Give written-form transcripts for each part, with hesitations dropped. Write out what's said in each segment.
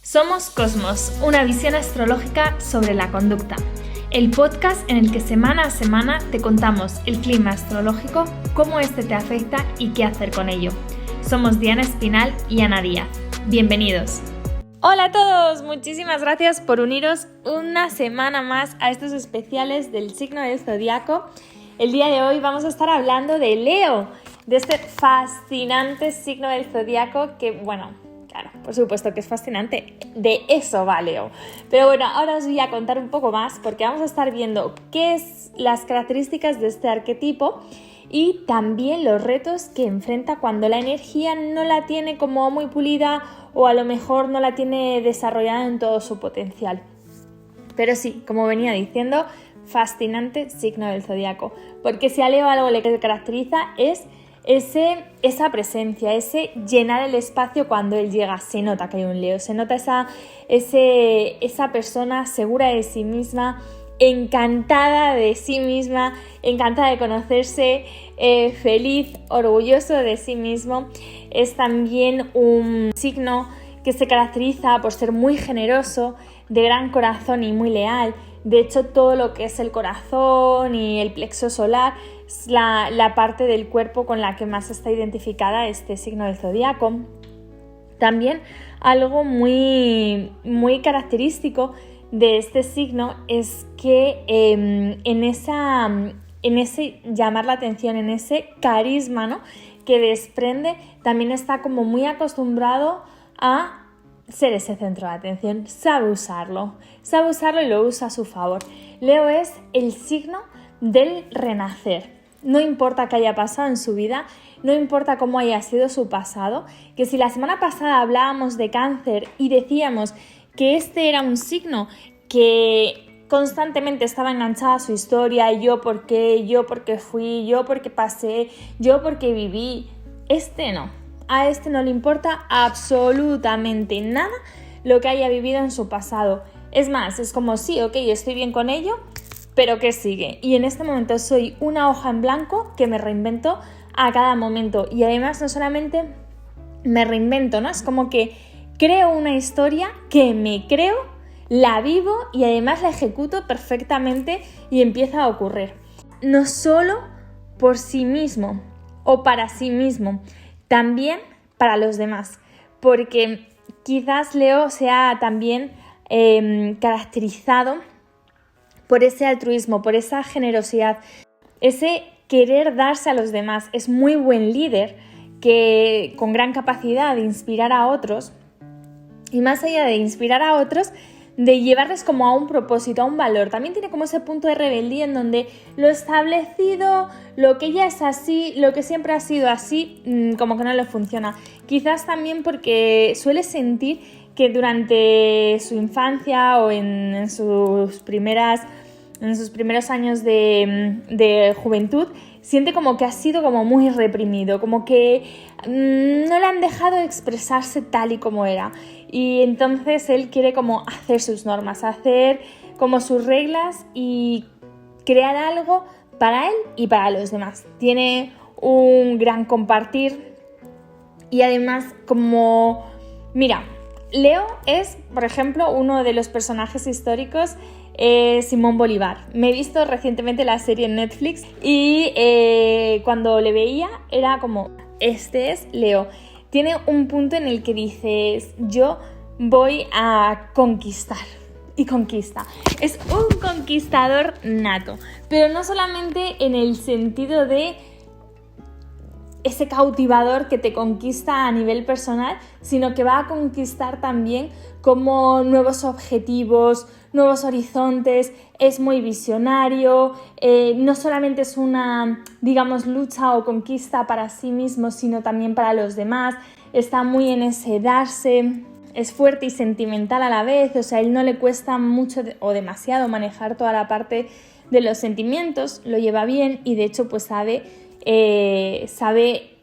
Somos Cosmos, una visión astrológica sobre la conducta. El podcast en el que semana a semana te contamos el clima astrológico, cómo este te afecta y qué hacer con ello. Somos Diana Espinal y Ana Díaz. Bienvenidos. Hola a todos, muchísimas gracias por uniros una semana más a estos especiales del signo del zodiaco. El día de hoy vamos a estar hablando de Leo, de este fascinante signo del zodiaco que, claro, por supuesto que es fascinante, de eso va Leo. Pero bueno, ahora os voy a contar un poco más porque vamos a estar viendo qué es las características de este arquetipo y también los retos que enfrenta cuando la energía no la tiene como muy pulida o a lo mejor no la tiene desarrollada en todo su potencial. Pero sí, como venía diciendo, fascinante signo del zodiaco, porque si a Leo algo le caracteriza es esa presencia, ese llenar el espacio cuando él llega. Se nota que hay un Leo, se nota esa persona segura de sí misma, encantada de sí misma, encantada de conocerse, feliz, orgulloso de sí mismo. Es también un signo que se caracteriza por ser muy generoso, de gran corazón y muy leal. De hecho, todo lo que es el corazón y el plexo solar es la parte del cuerpo con la que más está identificada este signo del zodiaco. También algo muy, muy característico de este signo es que en ese llamar la atención, en ese carisma, ¿no?, que desprende, también está como muy acostumbrado a ser ese centro de atención, sabe usarlo y lo usa a su favor. Leo es el signo del renacer. No importa qué haya pasado en su vida, no importa cómo haya sido su pasado, que si la semana pasada hablábamos de Cáncer y decíamos que este era un signo que constantemente estaba enganchado a su historia, yo porque fui, yo porque pasé, yo porque viví, a este no le importa absolutamente nada lo que haya vivido en su pasado. Es más, es como sí, ok, estoy bien con ello, pero ¿qué sigue? Y en este momento soy una hoja en blanco que me reinvento a cada momento. Y además no solamente me reinvento, ¿no? Es como que creo una historia que me creo, la vivo y además la ejecuto perfectamente y empieza a ocurrir. No solo por sí mismo o para sí mismo, también para los demás, porque quizás Leo sea también caracterizado por ese altruismo, por esa generosidad, ese querer darse a los demás. Es muy buen líder, que con gran capacidad de inspirar a otros y más allá de inspirar a otros, de llevarles como a un propósito, a un valor. También tiene como ese punto de rebeldía en donde lo establecido, lo que ya es así, lo que siempre ha sido así, como que no le funciona. Quizás también porque suele sentir que durante su infancia o en sus primeros años de juventud, siente como que ha sido como muy reprimido, como que no le han dejado expresarse tal y como era. Y entonces él quiere como hacer sus normas, hacer como sus reglas y crear algo para él y para los demás. Tiene un gran compartir y además Leo es, por ejemplo, uno de los personajes históricos, Simón Bolívar. Me he visto recientemente la serie en Netflix y cuando le veía era como, este es Leo. Tiene un punto en el que dices, yo voy a conquistar. Y conquista. Es un conquistador nato. Pero no solamente en el sentido de ese cautivador que te conquista a nivel personal, sino que va a conquistar también como nuevos objetivos, nuevos horizontes. Es muy visionario, no solamente es una, lucha o conquista para sí mismo, sino también para los demás. Está muy en ese darse, es fuerte y sentimental a la vez, o sea, a él no le cuesta mucho o demasiado manejar toda la parte de los sentimientos, lo lleva bien y de hecho pues sabe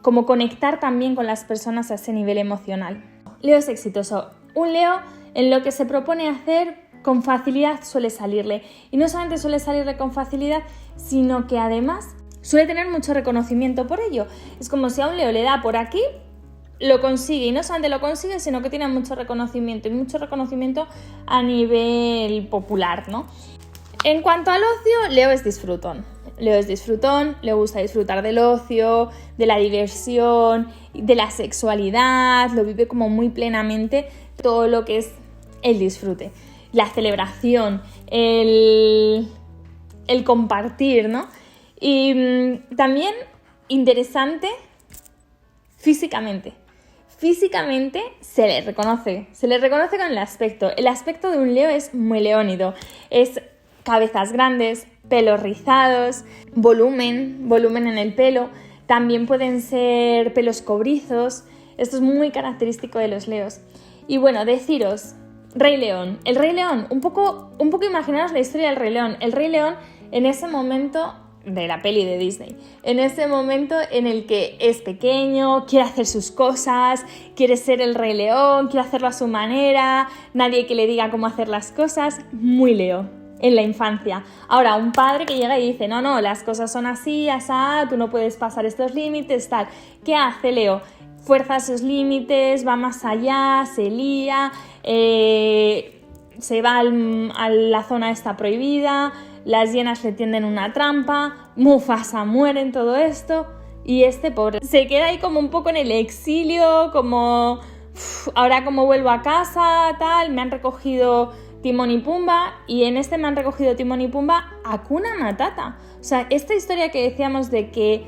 cómo conectar también con las personas a ese nivel emocional. Leo es exitoso. Un Leo en lo que se propone hacer con facilidad suele salirle. Y no solamente suele salirle con facilidad, sino que además suele tener mucho reconocimiento por ello. Es como si a un Leo le da por aquí, lo consigue, y no solamente lo consigue, sino que tiene mucho reconocimiento, y mucho reconocimiento a nivel popular, ¿no? En cuanto al ocio, Leo es disfrutón. Leo es disfrutón, le gusta disfrutar del ocio, de la diversión, de la sexualidad, lo vive como muy plenamente todo lo que es el disfrute, la celebración, el compartir, ¿no? Y también interesante físicamente. Físicamente se le reconoce con el aspecto. El aspecto de un Leo es muy leónido, es cabezas grandes, pelos rizados, volumen en el pelo, también pueden ser pelos cobrizos, esto es muy característico de los Leos. Y bueno, deciros, Rey León. El Rey León, un poco imaginaros la historia del Rey León. El Rey León en ese momento de la peli de Disney, en ese momento en el que es pequeño, quiere hacer sus cosas, quiere ser el Rey León, quiere hacerlo a su manera, nadie que le diga cómo hacer las cosas, muy Leo. En la infancia. Ahora, un padre que llega y dice, no, las cosas son así, asá, tú no puedes pasar estos límites, tal. ¿Qué hace Leo? Fuerza esos límites, va más allá, se lía, se va a la zona esta prohibida, las hienas le tienden una trampa, Mufasa muere en todo esto, y este pobre se queda ahí como un poco en el exilio, como ahora cómo vuelvo a casa, tal, me han recogido Timón y Pumba, y en este me han recogido Timón y Pumba Hakuna Matata. O sea, esta historia que decíamos de que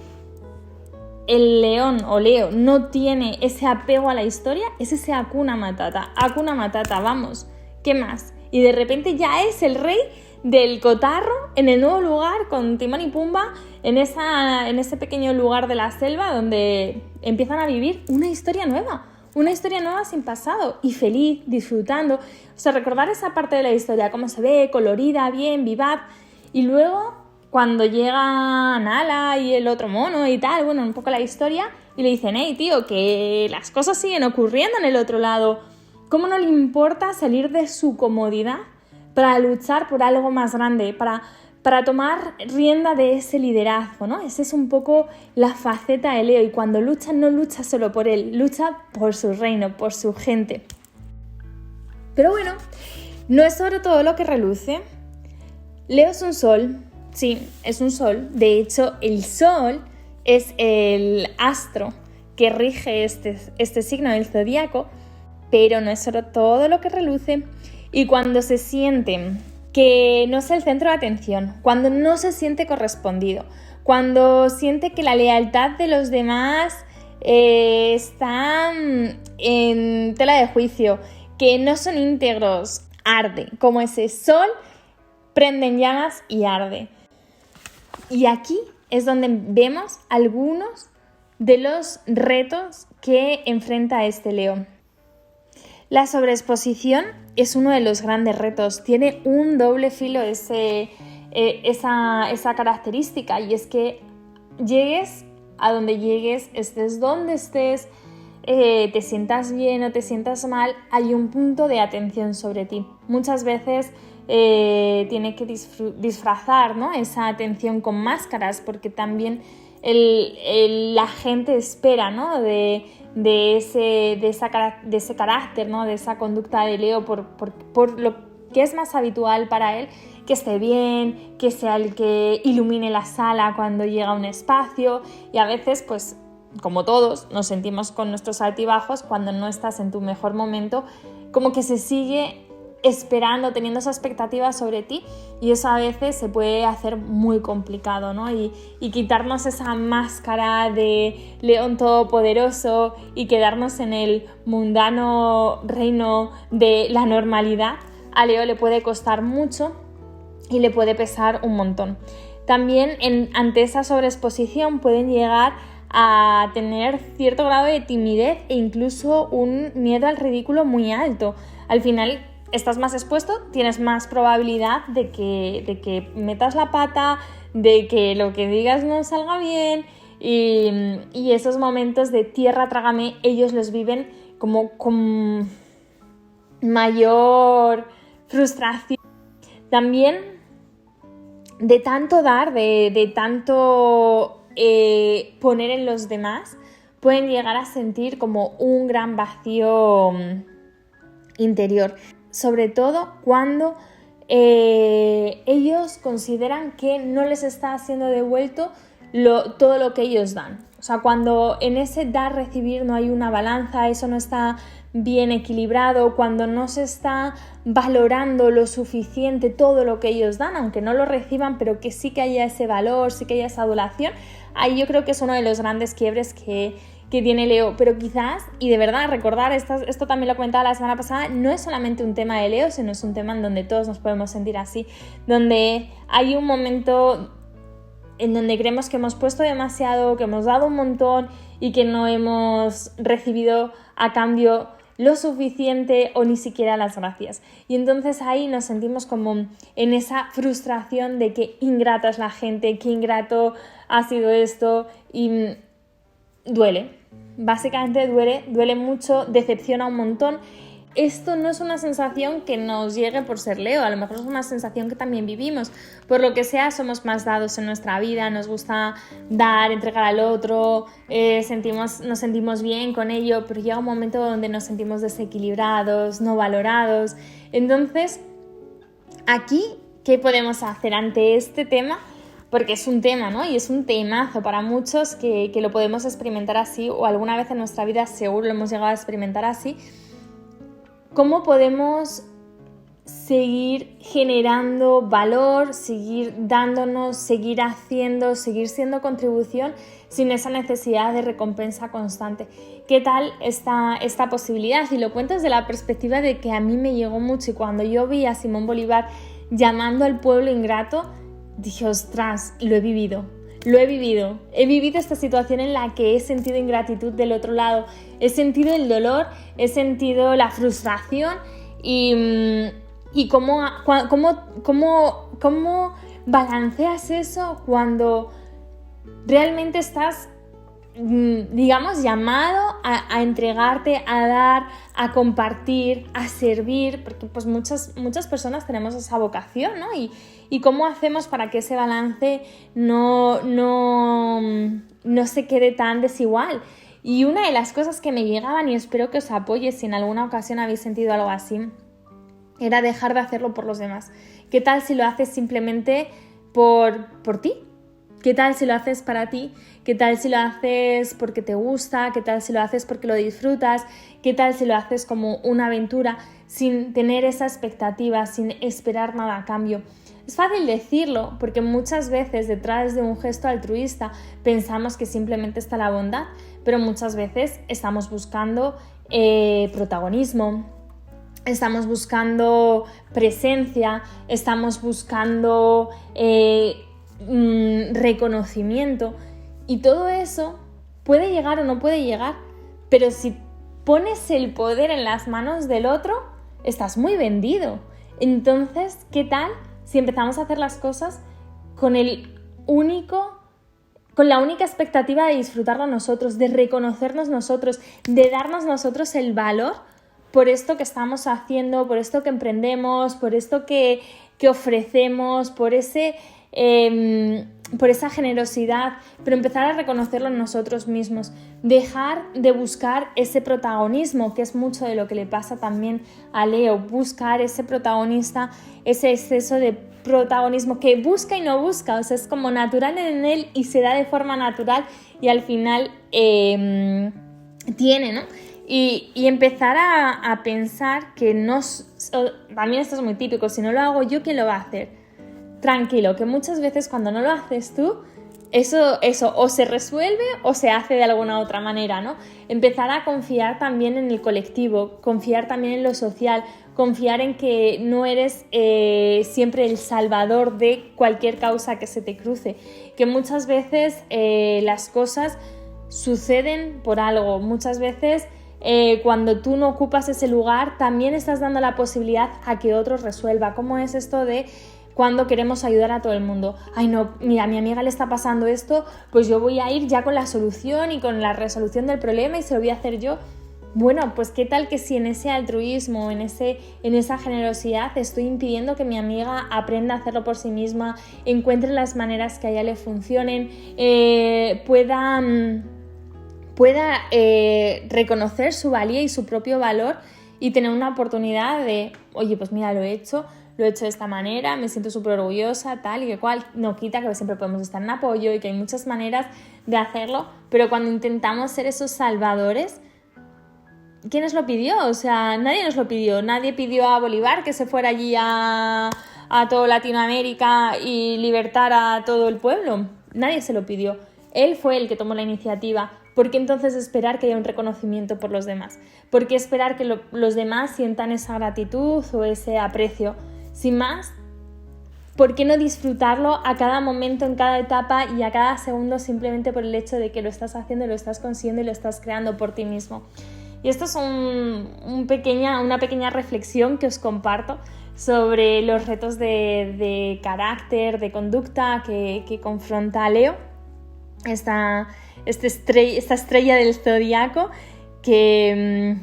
el león o Leo no tiene ese apego a la historia, es ese Hakuna Matata. Hakuna Matata, vamos, ¿qué más? Y de repente ya es el rey del cotarro en el nuevo lugar con Timón y Pumba, en ese pequeño lugar de la selva donde empiezan a vivir una historia nueva sin pasado, y feliz, disfrutando. O sea, recordar esa parte de la historia, cómo se ve, colorida, bien, vivaz. Y luego, cuando llega Nala y el otro mono y tal, bueno, un poco la historia, y le dicen, hey, tío, que las cosas siguen ocurriendo en el otro lado. ¿Cómo no le importa salir de su comodidad para luchar por algo más grande, para tomar rienda de ese liderazgo, ¿no? Esa es un poco la faceta de Leo, y cuando lucha no lucha solo por él, lucha por su reino, por su gente. Pero bueno, no es sobre todo lo que reluce. Leo es un sol, sí, es un sol. De hecho, el sol es el astro que rige este signo del zodíaco, pero no es sobre todo lo que reluce. Y cuando se siente que no es el centro de atención, cuando no se siente correspondido, cuando siente que la lealtad de los demás está en tela de juicio, que no son íntegros, arde, como ese sol, prende en llamas y arde. Y aquí es donde vemos algunos de los retos que enfrenta este Leo. La sobreexposición es uno de los grandes retos, tiene un doble filo esa característica, y es que llegues a donde llegues, estés donde estés, te sientas bien o te sientas mal, hay un punto de atención sobre ti. Muchas veces tiene que disfrazar, ¿no?, esa atención con máscaras, porque también la gente espera, ¿no?, de ese carácter, ¿no?, de esa conducta de Leo, por lo que es más habitual para él, que esté bien, que sea el que ilumine la sala cuando llega a un espacio, y a veces, pues, como todos, nos sentimos con nuestros altibajos cuando no estás en tu mejor momento, como que se sigue esperando, teniendo esa expectativa sobre ti, y eso a veces se puede hacer muy complicado, ¿no? Y quitarnos esa máscara de león todopoderoso y quedarnos en el mundano reino de la normalidad, a Leo le puede costar mucho y le puede pesar un montón. También ante esa sobreexposición pueden llegar a tener cierto grado de timidez e incluso un miedo al ridículo muy alto. Al final, estás más expuesto, tienes más probabilidad de que metas la pata, de que lo que digas no salga bien, y esos momentos de tierra trágame ellos los viven como con mayor frustración. También de tanto dar, de tanto poner en los demás, pueden llegar a sentir como un gran vacío interior, sobre todo cuando ellos consideran que no les está siendo devuelto todo lo que ellos dan. O sea, cuando en ese dar-recibir no hay una balanza, eso no está bien equilibrado, cuando no se está valorando lo suficiente todo lo que ellos dan, aunque no lo reciban, pero que sí que haya ese valor, sí que haya esa adulación, ahí yo creo que es uno de los grandes quiebres que tiene Leo. Pero quizás, y de verdad recordar, esto también lo comentaba la semana pasada, no es solamente un tema de Leo, sino es un tema en donde todos nos podemos sentir así, donde hay un momento en donde creemos que hemos puesto demasiado, que hemos dado un montón y que no hemos recibido a cambio lo suficiente o ni siquiera las gracias. Y entonces ahí nos sentimos como en esa frustración de que ingrata es la gente, que ingrato ha sido esto, y duele. Básicamente duele mucho, decepciona un montón. Esto no es una sensación que nos llegue por ser Leo, a lo mejor es una sensación que también vivimos. Por lo que sea, somos más dados en nuestra vida, nos gusta dar, entregar al otro, nos sentimos bien con ello, pero llega un momento donde nos sentimos desequilibrados, no valorados. Entonces, aquí, ¿qué podemos hacer ante este tema? Porque es un tema, ¿no? Y es un temazo para muchos que lo podemos experimentar así, o alguna vez en nuestra vida seguro lo hemos llegado a experimentar así. ¿Cómo podemos seguir generando valor, seguir dándonos, seguir haciendo, seguir siendo contribución sin esa necesidad de recompensa constante? ¿Qué tal esta posibilidad? Y lo cuento desde la perspectiva de que a mí me llegó mucho, y cuando yo vi a Simón Bolívar llamando al pueblo ingrato, dije, ostras, lo he vivido. He vivido esta situación en la que he sentido ingratitud del otro lado, he sentido el dolor, he sentido la frustración y cómo balanceas eso cuando realmente estás, digamos, llamado a entregarte, a dar, a compartir, a servir, porque pues muchas personas tenemos esa vocación, ¿no? Y cómo hacemos para que ese balance no se quede tan desigual. Y una de las cosas que me llegaban, y espero que os apoye si en alguna ocasión habéis sentido algo así, era dejar de hacerlo por los demás. ¿Qué tal si lo haces simplemente por ti? ¿Qué tal si lo haces para ti? ¿Qué tal si lo haces porque te gusta? ¿Qué tal si lo haces porque lo disfrutas? ¿Qué tal si lo haces como una aventura sin tener esa expectativa, sin esperar nada a cambio? Es fácil decirlo porque muchas veces detrás de un gesto altruista pensamos que simplemente está la bondad, pero muchas veces estamos buscando protagonismo, estamos buscando presencia, estamos buscando reconocimiento, y todo eso puede llegar o no puede llegar, pero si pones el poder en las manos del otro, estás muy vendido. Entonces, ¿qué tal si empezamos a hacer las cosas con la única expectativa de disfrutarlo nosotros, de reconocernos nosotros, de darnos nosotros el valor por esto que estamos haciendo, por esto que emprendemos, por esto que ofrecemos, por esa generosidad, pero empezar a reconocerlo en nosotros mismos, dejar de buscar ese protagonismo, que es mucho de lo que le pasa también a Leo, buscar ese protagonista, ese exceso de protagonismo que busca y no busca, o sea, es como natural en él y se da de forma natural y al final tiene, ¿no? Y empezar a pensar que también esto es muy típico, si no lo hago yo, ¿quién lo va a hacer? Tranquilo, que muchas veces cuando no lo haces tú, eso o se resuelve o se hace de alguna otra manera, ¿no? Empezar a confiar también en el colectivo, confiar también en lo social, confiar en que no eres siempre el salvador de cualquier causa que se te cruce, que muchas veces las cosas suceden por algo, muchas veces cuando tú no ocupas ese lugar también estás dando la posibilidad a que otro resuelva. ¿Cómo es esto de cuando queremos ayudar a todo el mundo? Ay no, mira, a mi amiga le está pasando esto, pues yo voy a ir ya con la solución y con la resolución del problema y se lo voy a hacer yo. Bueno, pues qué tal que si en ese altruismo, en esa generosidad estoy impidiendo que mi amiga aprenda a hacerlo por sí misma, encuentre las maneras que a ella le funcionen, pueda reconocer su valía y su propio valor y tener una oportunidad de, oye, pues mira, lo he hecho de esta manera, me siento súper orgullosa, tal y que cual. No quita que siempre podemos estar en apoyo y que hay muchas maneras de hacerlo, pero cuando intentamos ser esos salvadores, ¿quién nos lo pidió? O sea, nadie nos lo pidió. Nadie pidió a Bolívar que se fuera allí a toda Latinoamérica y libertara a todo el pueblo. Nadie se lo pidió. Él fue el que tomó la iniciativa. ¿Por qué entonces esperar que haya un reconocimiento por los demás? ¿Por qué esperar que los demás sientan esa gratitud o ese aprecio? Sin más, ¿por qué no disfrutarlo a cada momento, en cada etapa y a cada segundo simplemente por el hecho de que lo estás haciendo, lo estás consiguiendo y lo estás creando por ti mismo? Y esto es una pequeña reflexión que os comparto sobre los retos de carácter, de conducta que confronta Leo, esta estrella del zodiaco que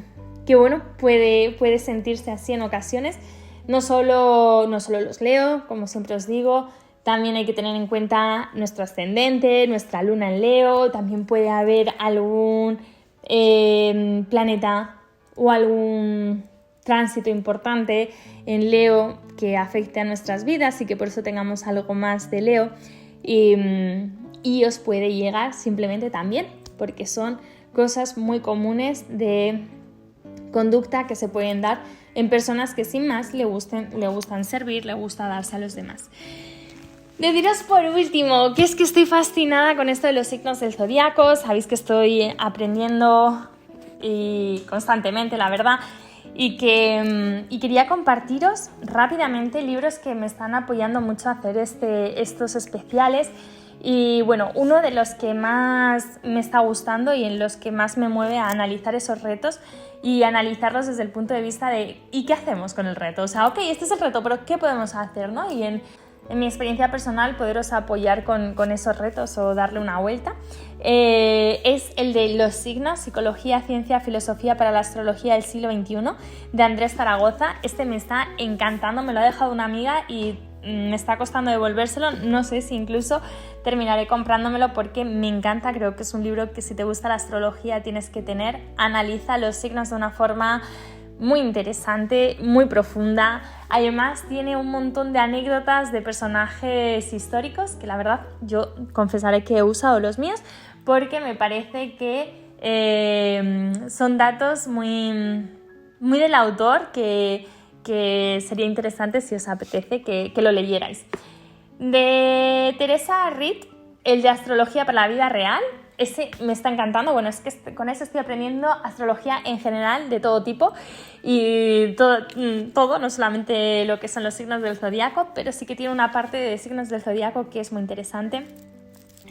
bueno, puede sentirse así en ocasiones. No solo los Leo, como siempre os digo, también hay que tener en cuenta nuestro ascendente, nuestra luna en Leo, también puede haber algún planeta o algún tránsito importante en Leo que afecte a nuestras vidas y que por eso tengamos algo más de Leo y os puede llegar simplemente también porque son cosas muy comunes de conducta que se pueden dar en personas que sin más le gustan servir, le gusta darse a los demás. Deciros por último que es que estoy fascinada con esto de los signos del zodiaco. Sabéis que estoy aprendiendo constantemente, la verdad, y quería compartiros rápidamente libros que me están apoyando mucho a hacer estos especiales. Y bueno, uno de los que más me está gustando y en los que más me mueve a analizar esos retos y analizarlos desde el punto de vista de ¿y qué hacemos con el reto? O sea, ok, este es el reto, pero ¿qué podemos hacer, no? Y en mi experiencia personal, poderos apoyar con esos retos o darle una vuelta. Es el de Los signos, psicología, ciencia, filosofía para la astrología del siglo XXI, de Andrés Zaragoza. Este me está encantando, me lo ha dejado una amiga y me está costando devolvérselo. No sé si incluso terminaré comprándomelo porque me encanta. Creo que es un libro que si te gusta la astrología tienes que tener. Analiza los signos de una forma muy interesante, muy profunda. Además tiene un montón de anécdotas de personajes históricos que la verdad yo confesaré que he usado los míos porque me parece que son datos muy, muy del autor que sería interesante si os apetece que lo leyerais. De Teresa Reed, el de astrología para la vida real. Ese me está encantando. Bueno, es que con ese estoy aprendiendo astrología en general de todo tipo y todo, no solamente lo que son los signos del zodiaco, pero sí que tiene una parte de signos del zodiaco que es muy interesante.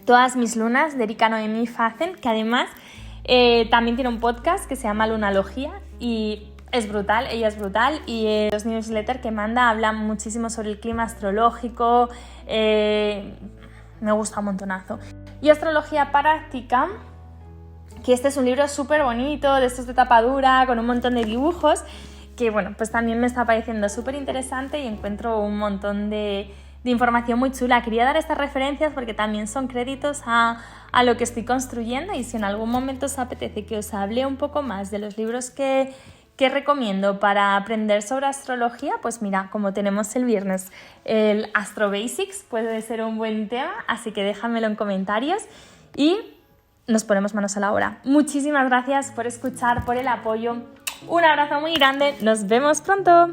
Todas mis lunas, de Erika Noemí Facen, que además también tiene un podcast que se llama Lunalogía y es brutal, ella es brutal y los newsletters que manda hablan muchísimo sobre el clima astrológico, me gusta un montonazo. Y Astrología Práctica, que este es un libro súper bonito, de estos de tapa dura, con un montón de dibujos, que bueno, pues también me está pareciendo súper interesante y encuentro un montón de información muy chula. Quería dar estas referencias porque también son créditos a lo que estoy construyendo y si en algún momento os apetece que os hable un poco más de los libros que recomiendo para aprender sobre astrología, pues mira, como tenemos el viernes el Astro Basics, puede ser un buen tema, así que déjamelo en comentarios y nos ponemos manos a la obra. Muchísimas gracias por escuchar, por el apoyo, un abrazo muy grande, nos vemos pronto.